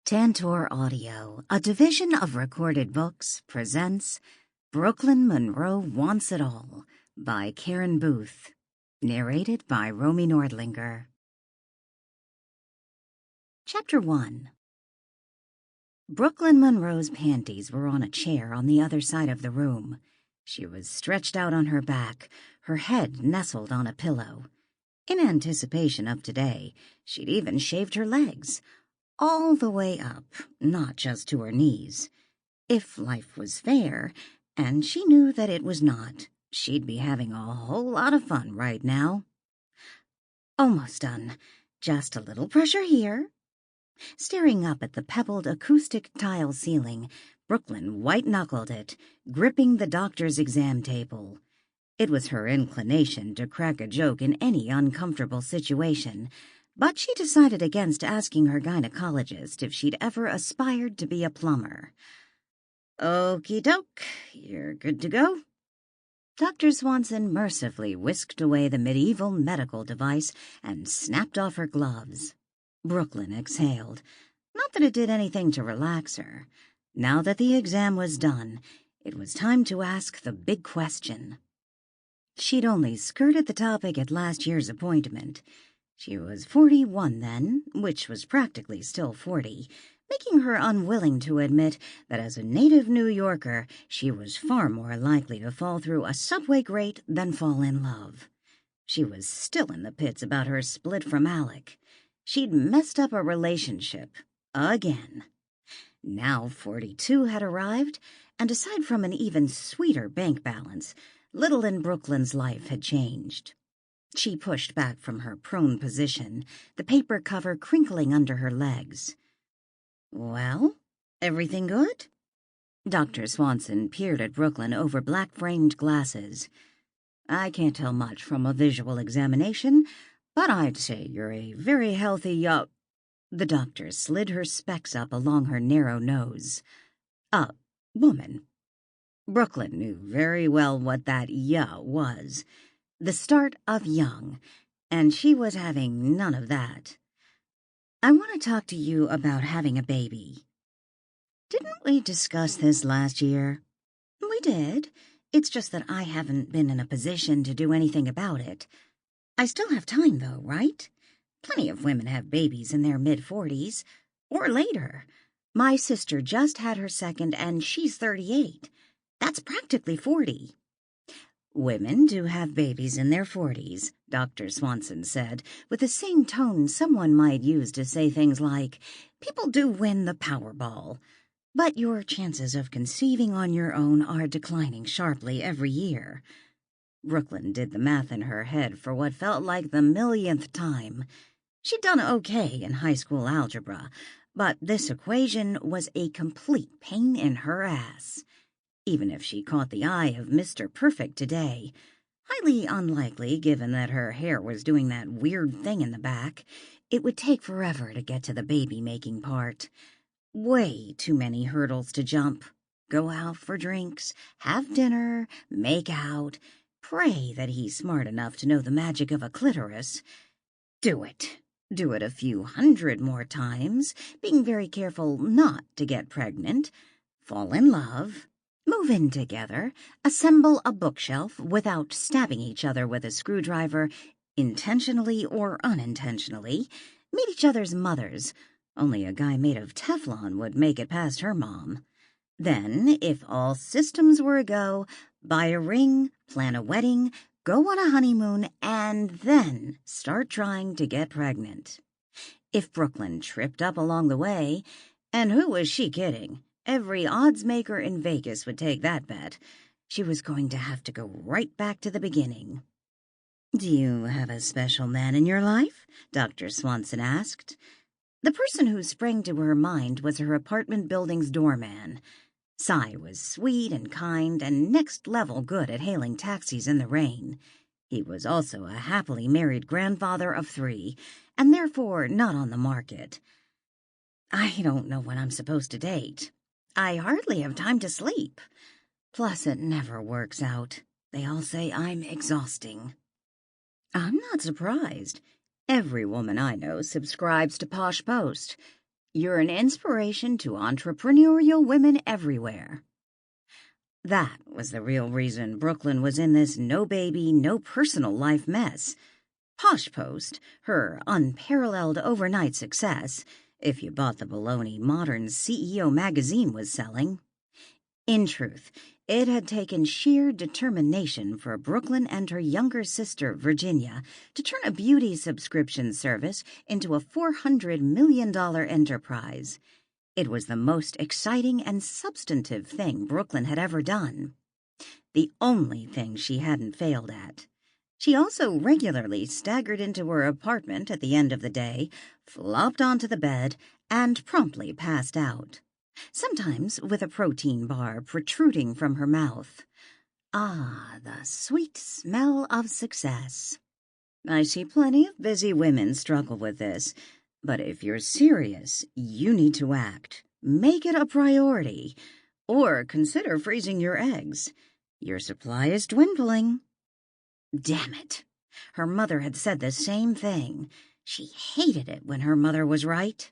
Tantor Audio, a division of Recorded Books, presents Brooklyn Monroe Wants It All by Karen Booth, narrated by Romy Nordlinger. Chapter 1. Brooklyn Monroe's panties were on a chair on the other side of the room. She was stretched out on her back, her head nestled on a pillow. In anticipation of today, she'd even shaved her legs, all the way up, not just to her knees. If life was fair, and she knew that it was not, she'd be having a whole lot of fun right now. Almost done. Just a little pressure here. Staring up at the pebbled acoustic tile ceiling, Brooklyn white-knuckled it, gripping the doctor's exam table. It was her inclination to crack a joke in any uncomfortable situation, but she decided against asking her gynecologist if she'd ever aspired to be a plumber. "Okie doke, you're good to go." Dr. Swanson mercifully whisked away the medieval medical device and snapped off her gloves. Brooklyn exhaled. Not that it did anything to relax her. Now that the exam was done, it was time to ask the big question. She'd only skirted the topic at last year's appointment. She was 41 then, which was practically still 40, making her unwilling to admit that as a native New Yorker, she was far more likely to fall through a subway grate than fall in love. She was still in the pits about her split from Alec. She'd messed up a relationship. Again. Now 42 had arrived, and aside from an even sweeter bank balance, little in Brooklyn's life had changed. She pushed back from her prone position, the paper cover crinkling under her legs. "Well, everything good?" Dr. Swanson peered at Brooklyn over black-framed glasses. "I can't tell much from a visual examination, but I'd say you're a very healthy, The doctor slid her specs up along her narrow nose. Woman." Brooklyn knew very well what that was. The start of young, and she was having none of that. "I want to talk to you about having a baby." "Didn't we discuss this last year?" "We did. It's just that I haven't been in a position to do anything about it. I still have time, though, right? Plenty of women have babies in their mid-40s, or later. My sister just had her second, and she's 38. That's practically 40. "Women do have babies in their 40s, Dr. Swanson said, with the same tone someone might use to say things like, "People do win the Powerball. But your chances of conceiving on your own are declining sharply every year." Brooklyn did the math in her head for what felt like the millionth time. She'd done okay in high school algebra, but this equation was a complete pain in her ass. Even if she caught the eye of Mr. Perfect today, highly unlikely given that her hair was doing that weird thing in the back, it would take forever to get to the baby-making part. Way too many hurdles to jump. Go out for drinks, have dinner, make out, pray that he's smart enough to know the magic of a clitoris. Do it. Do it a few hundred more times, being very careful not to get pregnant. Fall in love. Move in together, assemble a bookshelf without stabbing each other with a screwdriver, intentionally or unintentionally, meet each other's mothers. Only a guy made of Teflon would make it past her mom. Then, if all systems were a go, buy a ring, plan a wedding, go on a honeymoon, and then start trying to get pregnant. If Brooklyn tripped up along the way, and who was she kidding? Every odds-maker in Vegas would take that bet. She was going to have to go right back to the beginning. "Do you have a special man in your life?" Dr. Swanson asked. The person who sprang to her mind was her apartment building's doorman. Cy was sweet and kind and next-level good at hailing taxis in the rain. He was also a happily married grandfather of 3, and therefore not on the market. "I don't know when I'm supposed to date. I hardly have time to sleep. Plus, it never works out. They all say I'm exhausting." "I'm not surprised. Every woman I know subscribes to Posh Post. You're an inspiration to entrepreneurial women everywhere. That was the real reason Brooklyn was in this no-baby, no-personal life mess. Posh Post, her unparalleled overnight success, if you bought the baloney modern CEO magazine was selling. In truth, it had taken sheer determination for Brooklyn and her younger sister, Virginia, to turn a beauty subscription service into a $400 million enterprise. It was the most exciting and substantive thing Brooklyn had ever done. The only thing she hadn't failed at. She also regularly staggered into her apartment at the end of the day, flopped onto the bed, and promptly passed out. Sometimes with a protein bar protruding from her mouth. Ah, the sweet smell of success. I see plenty of busy women struggle with this, but if you're serious, you need to act. Make it a priority. Or consider freezing your eggs. Your supply is dwindling. Damn it. Her mother had said the same thing. She hated it when her mother was right.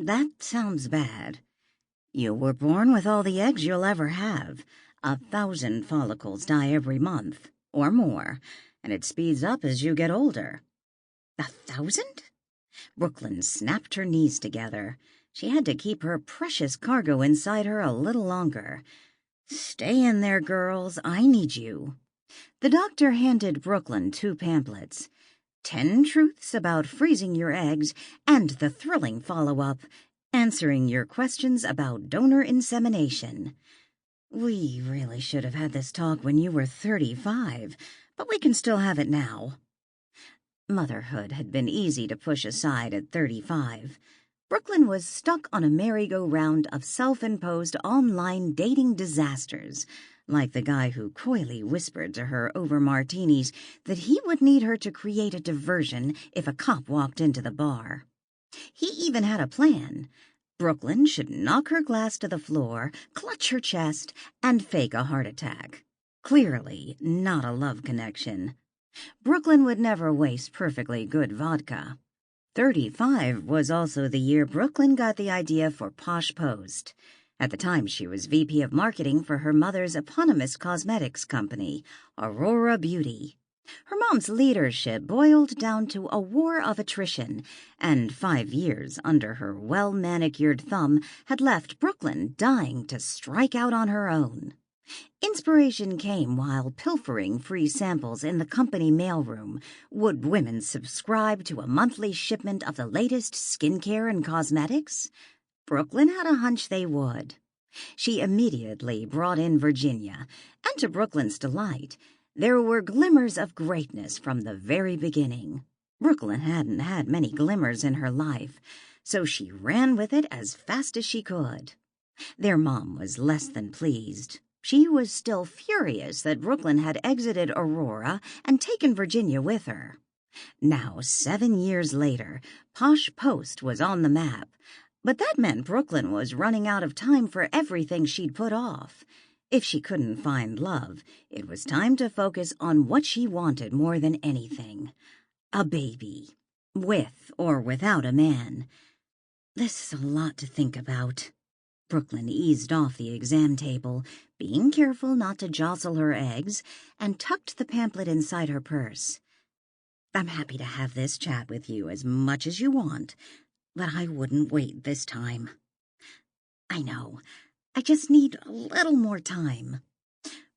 That sounds bad. You were born with all the eggs you'll ever have. 1,000 follicles die every month, or more, and it speeds up as you get older. 1,000? Brooklyn snapped her knees together. She had to keep her precious cargo inside her a little longer. Stay in there, girls. I need you. The doctor handed Brooklyn 2 pamphlets. 10 truths about freezing your eggs and the thrilling follow-up, answering your questions about donor insemination. We really should have had this talk when you were 35, but we can still have it now. Motherhood had been easy to push aside at 35. Brooklyn was stuck on a merry-go-round of self-imposed online dating disasters, like the guy who coyly whispered to her over martinis that he would need her to create a diversion if a cop walked into the bar. He even had a plan. Brooklyn should knock her glass to the floor, clutch her chest, and fake a heart attack. Clearly not a love connection. Brooklyn would never waste perfectly good vodka. 35 was also the year Brooklyn got the idea for Posh Post. At the time, she was VP of Marketing for her mother's eponymous cosmetics company, Aurora Beauty. Her mom's leadership boiled down to a war of attrition, and 5 years under her well-manicured thumb had left Brooklyn dying to strike out on her own. Inspiration came while pilfering free samples in the company mailroom. Would women subscribe to a monthly shipment of the latest skincare and cosmetics? Brooklyn had a hunch they would. She immediately brought in Virginia, and to Brooklyn's delight, there were glimmers of greatness from the very beginning. Brooklyn hadn't had many glimmers in her life, so she ran with it as fast as she could. Their mom was less than pleased. She was still furious that Brooklyn had exited Aurora and taken Virginia with her. Now, 7 years later, Posh Post was on the map, but that meant Brooklyn was running out of time for everything she'd put off. If she couldn't find love, it was time to focus on what she wanted more than anything. A baby. With or without a man. This is a lot to think about. Brooklyn eased off the exam table, being careful not to jostle her eggs, and tucked the pamphlet inside her purse. I'm happy to have this chat with you as much as you want, but I wouldn't wait this time. I know. I just need a little more time.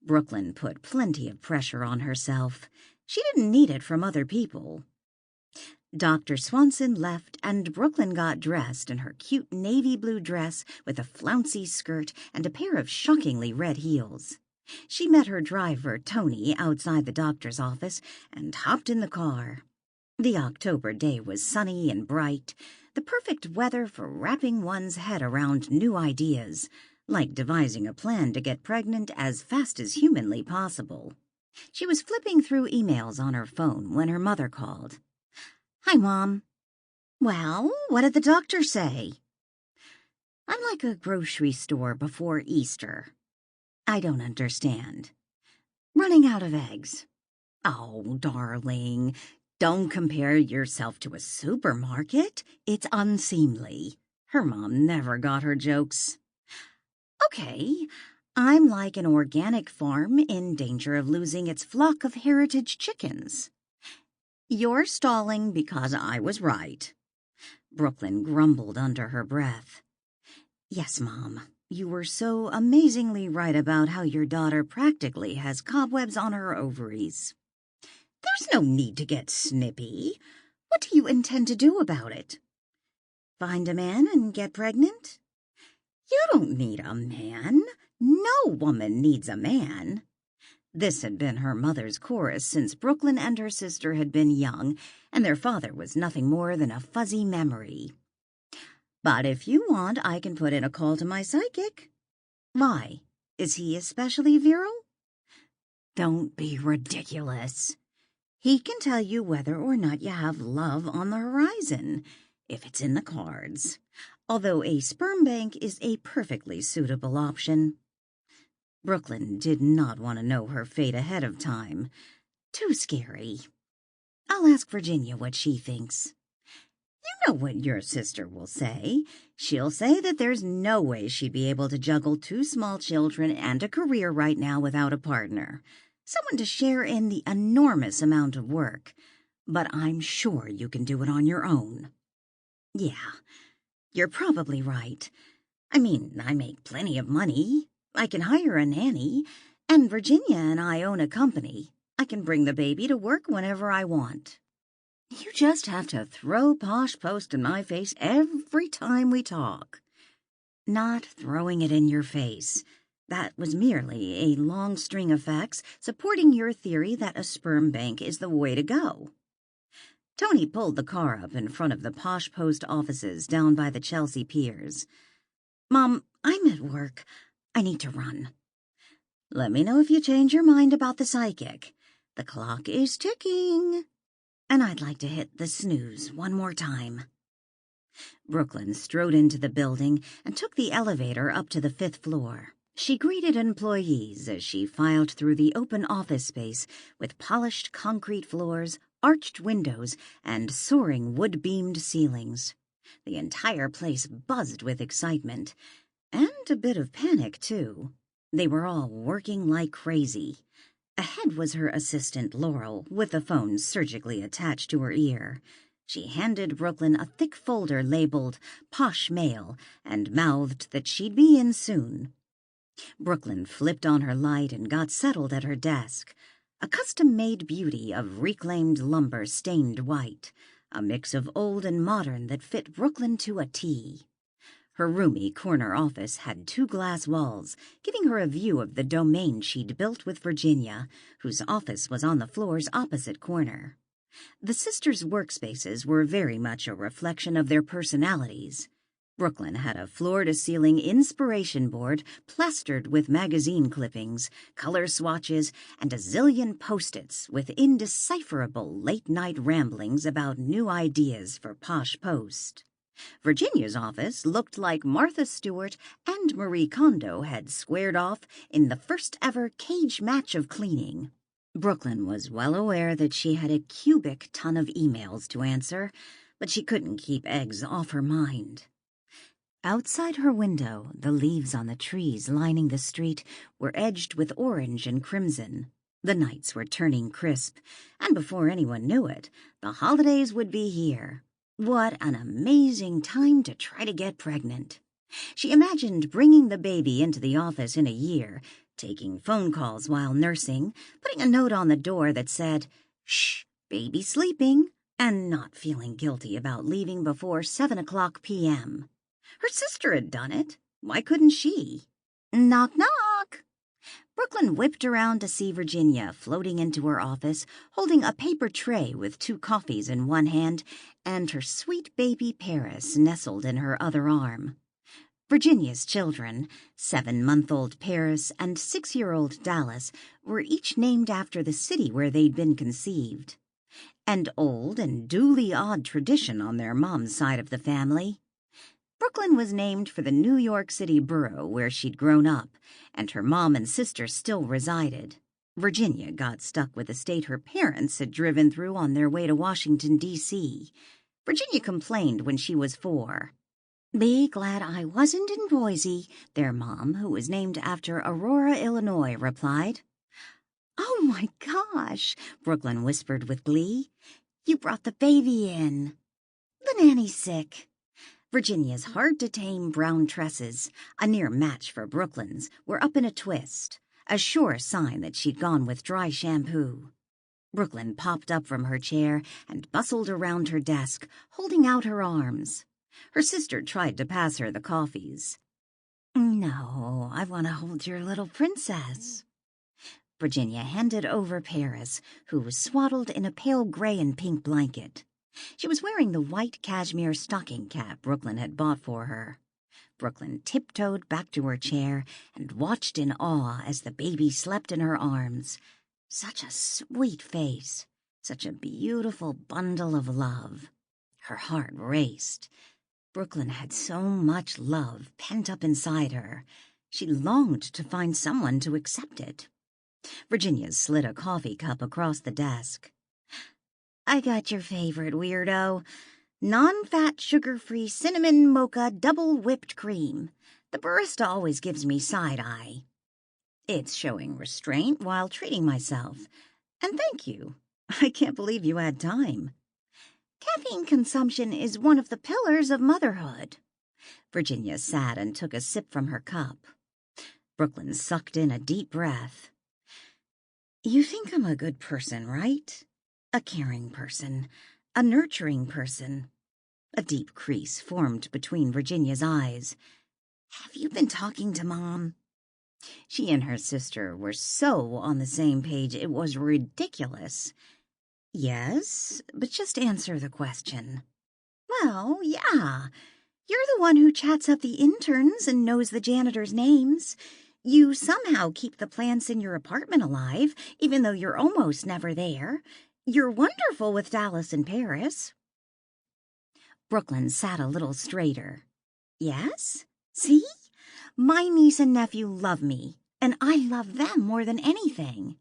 Brooklyn put plenty of pressure on herself. She didn't need it from other people. Dr. Swanson left, and Brooklyn got dressed in her cute navy blue dress with a flouncy skirt and a pair of shockingly red heels. She met her driver, Tony, outside the doctor's office and hopped in the car. The October day was sunny and bright, the perfect weather for wrapping one's head around new ideas, like devising a plan to get pregnant as fast as humanly possible. She was flipping through emails on her phone when her mother called. Hi, Mom. Well, what did the doctor say? I'm like a grocery store before Easter. I don't understand. Running out of eggs. Oh, darling, don't compare yourself to a supermarket. It's unseemly. Her mom never got her jokes. Okay, I'm like an organic farm in danger of losing its flock of heritage chickens. You're stalling because I was right. Brooklyn grumbled under her breath. Yes, Mom, you were so amazingly right about how your daughter practically has cobwebs on her ovaries. There's no need to get snippy. What do you intend to do about it? Find a man and get pregnant? You don't need a man. No woman needs a man. This had been her mother's chorus since Brooklyn and her sister had been young, and their father was nothing more than a fuzzy memory. But if you want, I can put in a call to my psychic. Why? Is he especially virile? Don't be ridiculous. He can tell you whether or not you have love on the horizon, if it's in the cards, although a sperm bank is a perfectly suitable option. Brooklyn did not want to know her fate ahead of time. Too scary. I'll ask Virginia what she thinks. You know what your sister will say. She'll say that there's no way she'd be able to juggle 2 small children and a career right now without a partner. Someone to share in the enormous amount of work. But I'm sure you can do it on your own. Yeah, you're probably right. I mean, I make plenty of money. I can hire a nanny, and Virginia and I own a company. I can bring the baby to work whenever I want. You just have to throw Posh Post in my face every time we talk. Not throwing it in your face. That was merely a long string of facts supporting your theory that a sperm bank is the way to go. Tony pulled the car up in front of the Posh Post offices down by the Chelsea piers. Mom, I'm at work. I need to run. Let me know if you change your mind about the psychic. The clock is ticking. And I'd like to hit the snooze one more time. Brooklyn strode into the building and took the elevator up to the 5th floor. She greeted employees as she filed through the open office space with polished concrete floors, arched windows, and soaring wood-beamed ceilings. The entire place buzzed with excitement. And a bit of panic, too. They were all working like crazy. Ahead was her assistant, Laurel, with the phone surgically attached to her ear. She handed Brooklyn a thick folder labeled Posh Mail and mouthed that she'd be in soon. Brooklyn flipped on her light and got settled at her desk. A custom-made beauty of reclaimed lumber stained white, a mix of old and modern that fit Brooklyn to a T. Her roomy corner office had 2 glass walls, giving her a view of the domain she'd built with Virginia, whose office was on the floor's opposite corner. The sisters' workspaces were very much a reflection of their personalities. Brooklyn had a floor-to-ceiling inspiration board plastered with magazine clippings, color swatches, and a zillion Post-its with indecipherable late-night ramblings about new ideas for Posh Post. Virginia's office looked like Martha Stewart and Marie Kondo had squared off in the first-ever cage match of cleaning. Brooklyn was well aware that she had a cubic ton of emails to answer, but she couldn't keep eggs off her mind. Outside her window, the leaves on the trees lining the street were edged with orange and crimson. The nights were turning crisp, and before anyone knew it, the holidays would be here. What an amazing time to try to get pregnant. She imagined bringing the baby into the office in a year, taking phone calls while nursing, putting a note on the door that said, "Shh, baby sleeping," and not feeling guilty about leaving before 7:00 p.m. Her sister had done it. Why couldn't she? Knock, knock. Brooklyn whipped around to see Virginia floating into her office, holding a paper tray with 2 coffees in one hand and her sweet baby Paris nestled in her other arm. Virginia's children, 7-month-old Paris and 6-year-old Dallas, were each named after the city where they'd been conceived. An old and duly odd tradition on their mom's side of the family. Brooklyn was named for the New York City borough where she'd grown up, and her mom and sister still resided. Virginia got stuck with the state her parents had driven through on their way to Washington, D.C. Virginia complained when she was 4. Be glad I wasn't in Boise, their mom, who was named after Aurora, Illinois, replied. Oh my gosh, Brooklyn whispered with glee. You brought the baby in. The nanny's sick. Virginia's hard-to-tame brown tresses, a near match for Brooklyn's, were up in a twist, a sure sign that she'd gone with dry shampoo. Brooklyn popped up from her chair and bustled around her desk, holding out her arms. Her sister tried to pass her the coffees. No, I want to hold your little princess. Virginia handed over Paris, who was swaddled in a pale gray and pink blanket. She was wearing the white cashmere stocking cap Brooklyn had bought for her. Brooklyn tiptoed back to her chair and watched in awe as the baby slept in her arms. Such a sweet face, such a beautiful bundle of love. Her heart raced. Brooklyn had so much love pent up inside her. She longed to find someone to accept it. Virginia slid a coffee cup across the desk. I got your favorite, weirdo. Non-fat, sugar-free cinnamon mocha double whipped cream. The barista always gives me side-eye. It's showing restraint while treating myself. And thank you. I can't believe you had time. Caffeine consumption is one of the pillars of motherhood. Virginia sat and took a sip from her cup. Brooklyn sucked in a deep breath. You think I'm a good person, right? A caring person, a nurturing person. A deep crease formed between Virginia's eyes. Have you been talking to Mom? She and her sister were so on the same page it was ridiculous. Yes, but just answer the question. Well, yeah. You're the one who chats up the interns and knows the janitors' names. You somehow keep the plants in your apartment alive, even though you're almost never there. You're wonderful with Dallas and Paris. Brooklyn sat a little straighter. Yes? See? My niece and nephew love me, and I love them more than anything.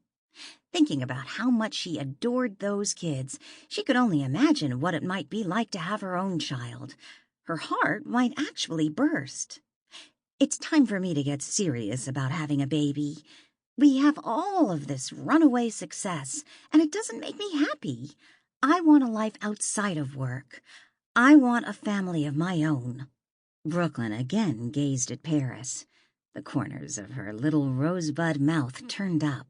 Thinking about how much she adored those kids, she could only imagine what it might be like to have her own child. Her heart might actually burst. It's time for me to get serious about having a baby. We have all of this runaway success, and it doesn't make me happy. I want a life outside of work. I want a family of my own. Brooklyn again gazed at Paris. The corners of her little rosebud mouth turned up.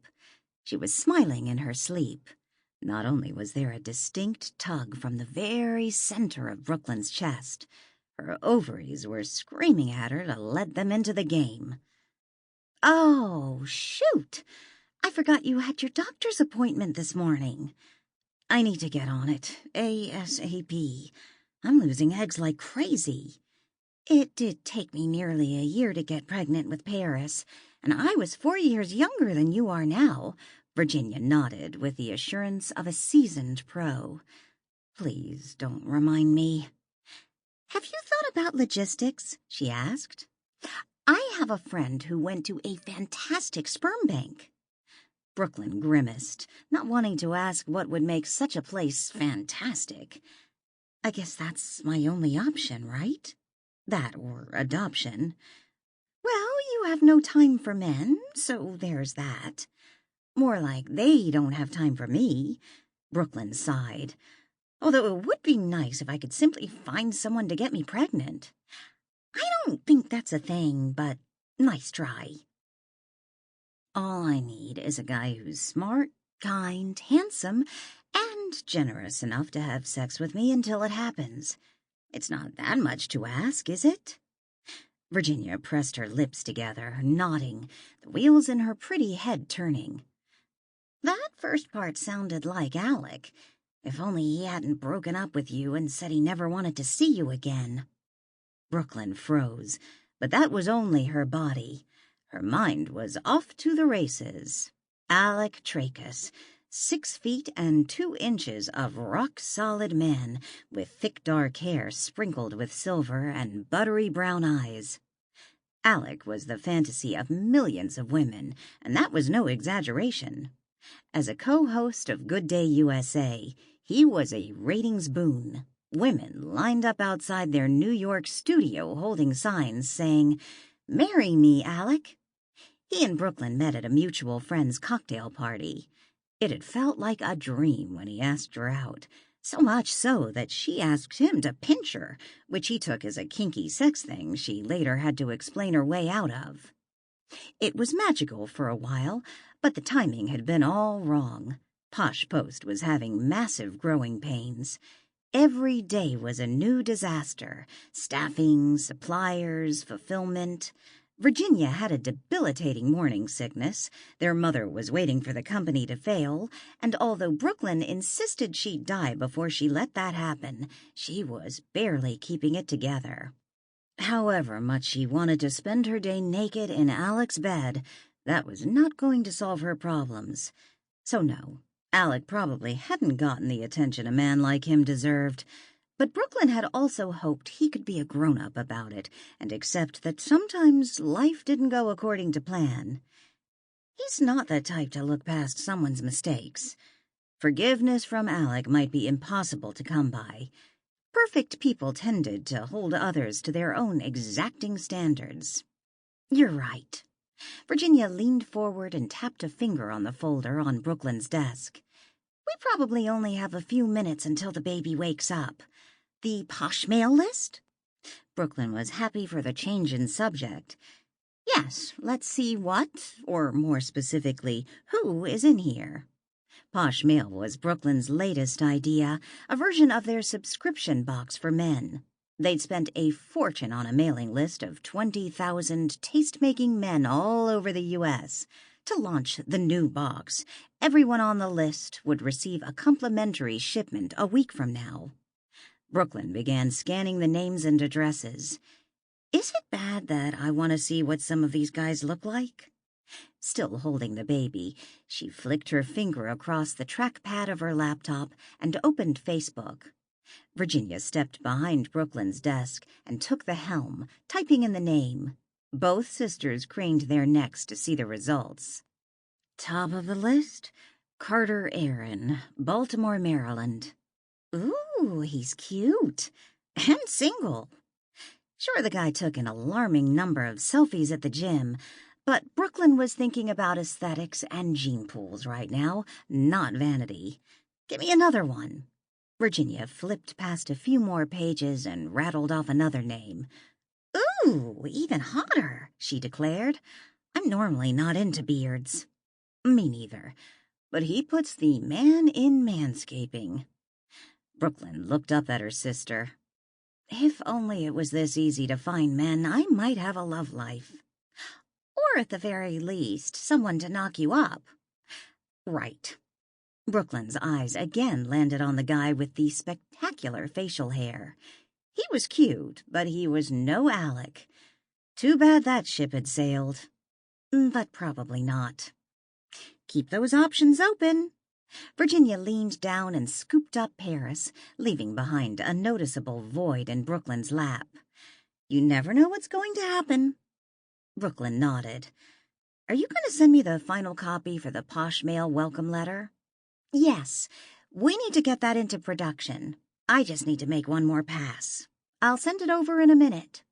She was smiling in her sleep. Not only was there a distinct tug from the very center of Brooklyn's chest, her ovaries were screaming at her to let them into the game. Oh, shoot! I forgot you had your doctor's appointment this morning. I need to get on it, ASAP. I'm losing eggs like crazy. It did take me nearly a year to get pregnant with Paris, and I was 4 years younger than you are now. Virginia nodded with the assurance of a seasoned pro. Please don't remind me. Have you thought about logistics? She asked. I have a friend who went to a fantastic sperm bank. Brooklyn grimaced, not wanting to ask what would make such a place fantastic. I guess that's my only option, right? That or adoption. Well, you have no time for men, so there's that. More like they don't have time for me. Brooklyn sighed. Although it would be nice if I could simply find someone to get me pregnant. I don't think that's a thing, but nice try. All I need is a guy who's smart, kind, handsome, and generous enough to have sex with me until it happens. It's not that much to ask, is it? Virginia pressed her lips together, nodding, the wheels in her pretty head turning. That first part sounded like Alec. If only he hadn't broken up with you and said he never wanted to see you again. Brooklyn froze, but that was only her body. Her mind was off to the races. Alec Trakas, 6 feet and 2 inches of rock-solid man, with thick dark hair sprinkled with silver and buttery brown eyes. Alec was the fantasy of millions of women, and that was no exaggeration. As a co-host of Good Day USA, he was a ratings boon. Women lined up outside their New York studio holding signs saying, "Marry me, Alec." He and Brooklyn met at a mutual friend's cocktail party. It had felt like a dream when he asked her out, so much so that she asked him to pinch her, which he took as a kinky sex thing she later had to explain her way out of. It was magical for a while, but the timing had been all wrong. Posh Post was having massive growing pains. Every day was a new disaster: staffing, suppliers, fulfillment. Virginia had a debilitating morning sickness. Their mother was waiting for the company to fail, and although Brooklyn insisted she'd die before she let that happen, she was barely keeping it together. However much she wanted to spend her day naked in Alec's bed, that was not going to solve her problems. So no, Alec probably hadn't gotten the attention a man like him deserved. But Brooklyn had also hoped he could be a grown-up about it and accept that sometimes life didn't go according to plan. He's not the type to look past someone's mistakes. Forgiveness from Alec might be impossible to come by. Perfect people tended to hold others to their own exacting standards. You're right. Virginia leaned forward and tapped a finger on the folder on Brooklyn's desk. We probably only have a few minutes until the baby wakes up. The posh mail list? Brooklyn was happy for the change in subject. Yes, let's see what, or more specifically, who is in here. Posh mail was Brooklyn's latest idea, a version of their subscription box for men. They'd spent a fortune on a mailing list of 20,000 taste-making men all over the U.S. To launch the new box, everyone on the list would receive a complimentary shipment a week from now. Brooklyn began scanning the names and addresses. Is it bad that I want to see what some of these guys look like? Still holding the baby, she flicked her finger across the trackpad of her laptop and opened Facebook. Virginia stepped behind Brooklyn's desk and took the helm, typing in the name. Both sisters craned their necks to see the results. Top of the list, Carter Aaron, Baltimore, Maryland. Ooh, he's cute. And single. Sure, the guy took an alarming number of selfies at the gym, but Brooklyn was thinking about aesthetics and gene pools right now, not vanity. Give me another one. Virginia flipped past a few more pages and rattled off another name. Ooh, even hotter, she declared. I'm normally not into beards. Me neither, but he puts the man in manscaping. Brooklyn looked up at her sister. If only it was this easy to find men, I might have a love life. Or at the very least, someone to knock you up. Right. Brooklyn's eyes again landed on the guy with the spectacular facial hair. He was cute, but he was no Alec. Too bad that ship had sailed. But probably not. Keep those options open. Virginia leaned down and scooped up Paris, leaving behind a noticeable void in Brooklyn's lap. You never know what's going to happen. Brooklyn nodded. Are you going to send me the final copy for the Posh Mail welcome letter? Yes. We need to get that into production. I just need to make one more pass. I'll send it over in a minute.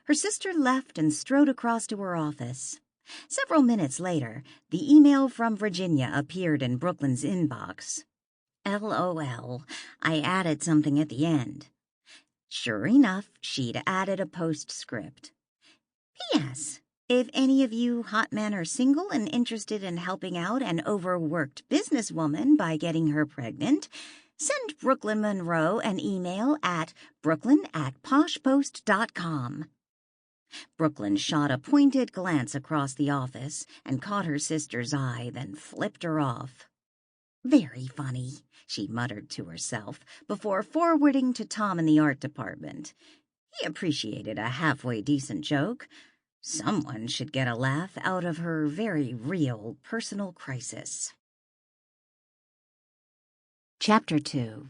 Her sister left and strode across to her office. Several minutes later, the email from Virginia appeared in Brooklyn's inbox. LOL, I added something at the end. Sure enough, she'd added a postscript. P.S. If any of you hot men are single and interested in helping out an overworked businesswoman by getting her pregnant, send Brooklyn Monroe an email at brooklyn@poshpost.com. Brooklyn shot a pointed glance across the office and caught her sister's eye, then flipped her off. Very funny, she muttered to herself before forwarding to Tom in the art department. He appreciated a halfway decent joke. Someone should get a laugh out of her very real personal crisis. Chapter 2.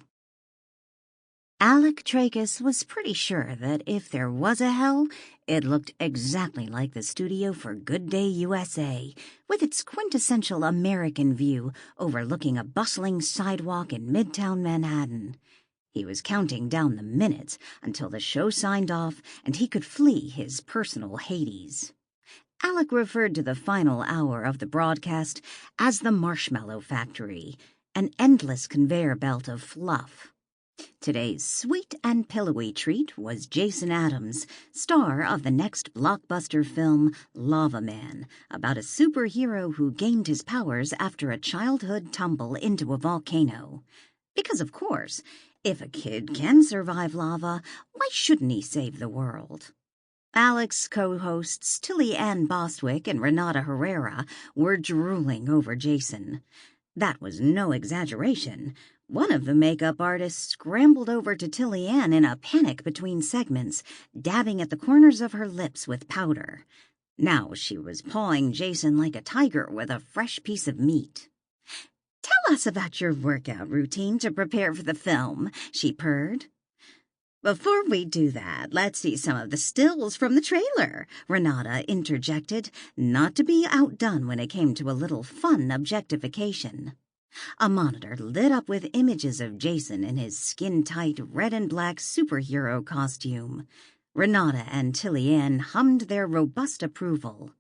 Alec Trakas was pretty sure that if there was a hell, it looked exactly like the studio for Good Day USA, with its quintessential American view overlooking a bustling sidewalk in Midtown Manhattan. He was counting down the minutes until the show signed off and he could flee his personal Hades. Alec referred to the final hour of the broadcast as the Marshmallow Factory, an endless conveyor belt of fluff. Today's sweet and pillowy treat was Jason Adams, star of the next blockbuster film Lava Man, about a superhero who gained his powers after a childhood tumble into a volcano. Because, of course, if a kid can survive lava, why shouldn't he save the world? Alec's co-hosts Tilly Ann Bostwick and Renata Herrera were drooling over Jason. That was no exaggeration. One of the makeup artists scrambled over to Tilly Ann in a panic between segments, dabbing at the corners of her lips with powder. Now she was pawing Jason like a tiger with a fresh piece of meat. "Tell us about your workout routine to prepare for the film," she purred. "Before we do that, let's see some of the stills from the trailer," Renata interjected, not to be outdone when it came to a little fun objectification. A monitor lit up with images of Jason in his skin-tight red and black superhero costume. Renata and Tilly Ann hummed their robust approval.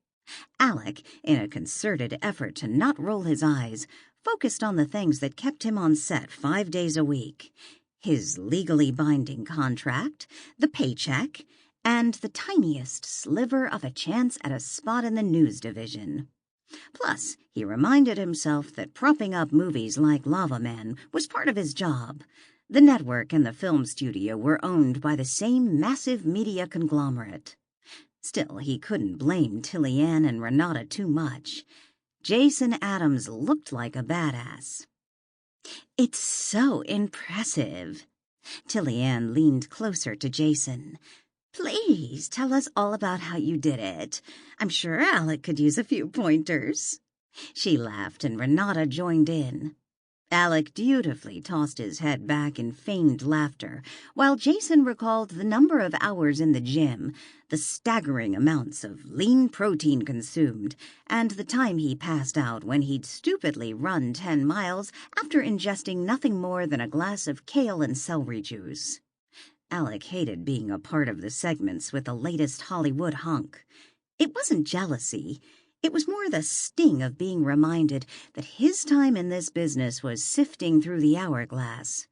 Alec, in a concerted effort to not roll his eyes, focused on the things that kept him on set 5 days a week. His legally binding contract, the paycheck, and the tiniest sliver of a chance at a spot in the news division. Plus, he reminded himself that propping up movies like Lava Man was part of his job. The network and the film studio were owned by the same massive media conglomerate. Still, he couldn't blame Tilly Ann and Renata too much. Jason Adams looked like a badass. "It's so impressive." Tilly Ann leaned closer to Jason. "Please tell us all about how you did it. I'm sure Alec could use a few pointers." She laughed and Renata joined in. Alec dutifully tossed his head back in feigned laughter, while Jason recalled the number of hours in the gym, the staggering amounts of lean protein consumed, and the time he passed out when he'd stupidly run 10 miles after ingesting nothing more than a glass of kale and celery juice. Alec hated being a part of the segments with the latest Hollywood hunk. It wasn't jealousy. It was more the sting of being reminded that his time in this business was sifting through the hourglass.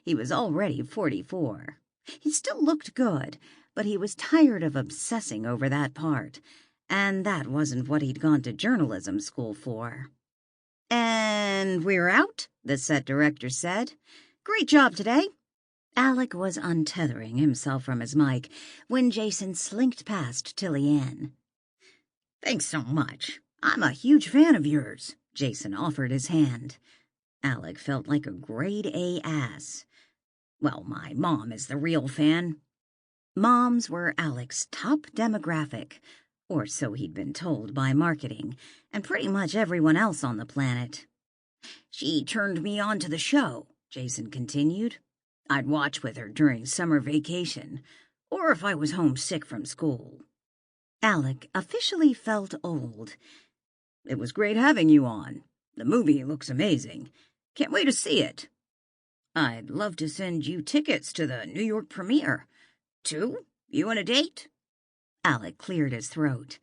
He was already 44. He still looked good, but he was tired of obsessing over that part, and that wasn't what he'd gone to journalism school for. "And we're out," the set director said. "Great job today." Alec was untethering himself from his mic when Jason slinked past Tilly Ann. "Thanks so much. I'm a huge fan of yours." Jason offered his hand. Alec felt like a grade A ass. "Well, my mom is the real fan." Moms were Alec's top demographic, or so he'd been told by marketing, and pretty much everyone else on the planet. "She turned me on to the show," Jason continued. "I'd watch with her during summer vacation, or if I was homesick from school." Alec officially felt old. "It was great having you on. The movie looks amazing. Can't wait to see it." "I'd love to send you tickets to the New York premiere. 2? You and a date?" Alec cleared his throat.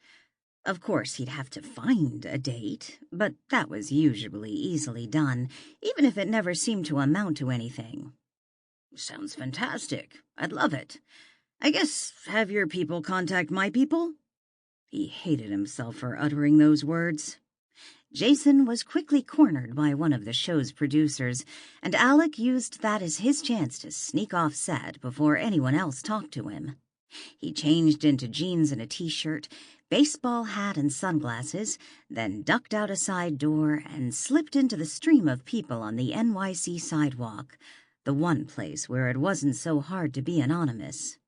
Of course, he'd have to find a date, but that was usually easily done, even if it never seemed to amount to anything. "Sounds fantastic. I'd love it. I guess have your people contact my people?" He hated himself for uttering those words. Jason was quickly cornered by one of the show's producers, and Alec used that as his chance to sneak off set before anyone else talked to him. He changed into jeans and a t-shirt, baseball hat and sunglasses, then ducked out a side door and slipped into the stream of people on the NYC sidewalk, the one place where it wasn't so hard to be anonymous.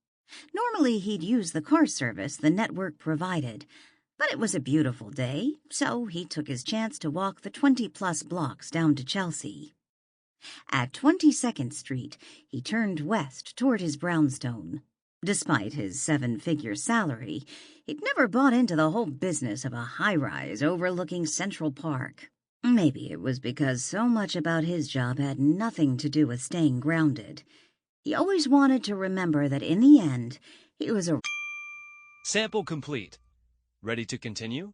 Normally he'd use the car service the network provided, but it was a beautiful day, so he took his chance to walk the 20-plus blocks down to Chelsea. At 22nd Street, he turned west toward his brownstone. Despite his 7-figure salary, he'd never bought into the whole business of a high-rise overlooking Central Park. Maybe it was because so much about his job had nothing to do with staying grounded. He always wanted to remember that in the end, he was a... Sample complete. Ready to continue?